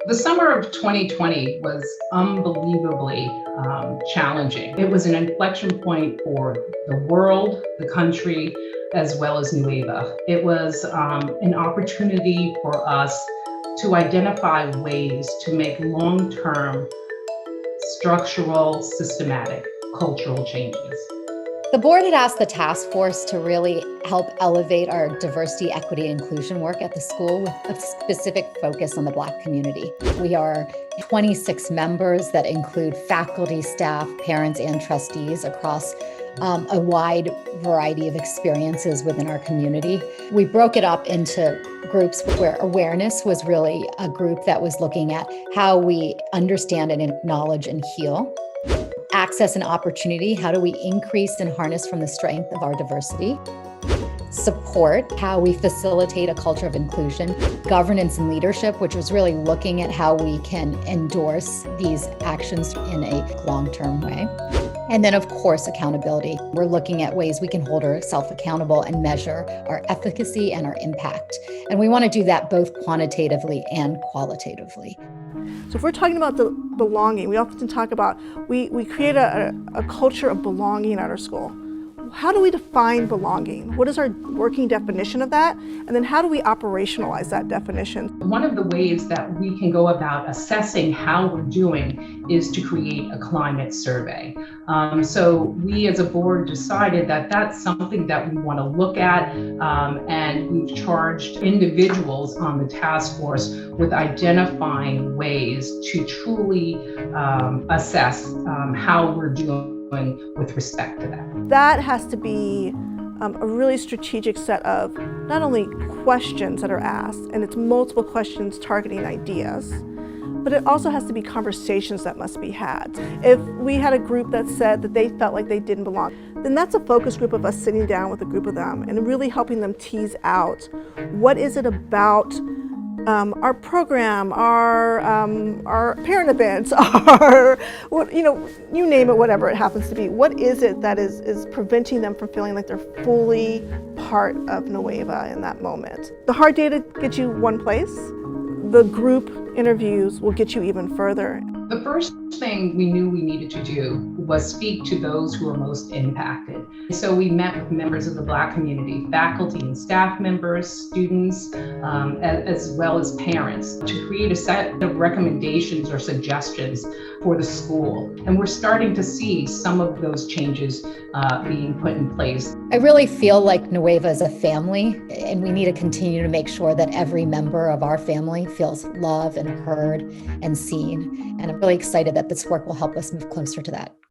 The summer of 2020 was unbelievably challenging. It was an inflection point for the world, the country, as well as Nueva. It was an opportunity for us to identify ways to make long-term, structural, systematic cultural changes. The board had asked the task force to really help elevate our diversity, equity, and inclusion work at the school with a specific focus on the Black community. We are 26 members that include faculty, staff, parents, and trustees across a wide variety of experiences within our community. We broke it up into groups where awareness was really a group that was looking at how we understand and acknowledge and heal. Access and opportunity, how do we increase and harness from the strength of our diversity? Support, how we facilitate a culture of inclusion. Governance and leadership, which was really looking at how we can endorse these actions in a long-term way. And then, of course, accountability. We're looking at ways we can hold ourselves accountable and measure our efficacy and our impact. And we want to do that both quantitatively and qualitatively. So if we're talking about the belonging, we often talk about, we create a culture of belonging at our school. How do we define belonging? What is our working definition of that? And then how do we operationalize that definition? One of the ways that we can go about assessing how we're doing is to create a climate survey. So we as a board decided that that's something that we want to look at, and we've charged individuals on the task force with identifying ways to truly assess how we're doing with respect to that. That has to be a really strategic set of not only questions that are asked, and it's multiple questions targeting ideas, but it also has to be conversations that must be had. If we had a group that said that they felt like they didn't belong, then that's a focus group of us sitting down with a group of them and really helping them tease out what is it about our program, our parent events, our, you name it, whatever it happens to be. What is it that is preventing them from feeling like they're fully part of Nueva in that moment? The hard data gets you one place. The group interviews will get you even further. The first thing we knew we needed to do was speak to those who are most impacted. So we met with members of the Black community, faculty and staff members, students, as well as parents, to create a set of recommendations or suggestions for the school. And we're starting to see some of those changes being put in place. I really feel like Nueva is a family, and we need to continue to make sure that every member of our family feels loved and heard and seen. And I'm really excited that this work will help us move closer to that.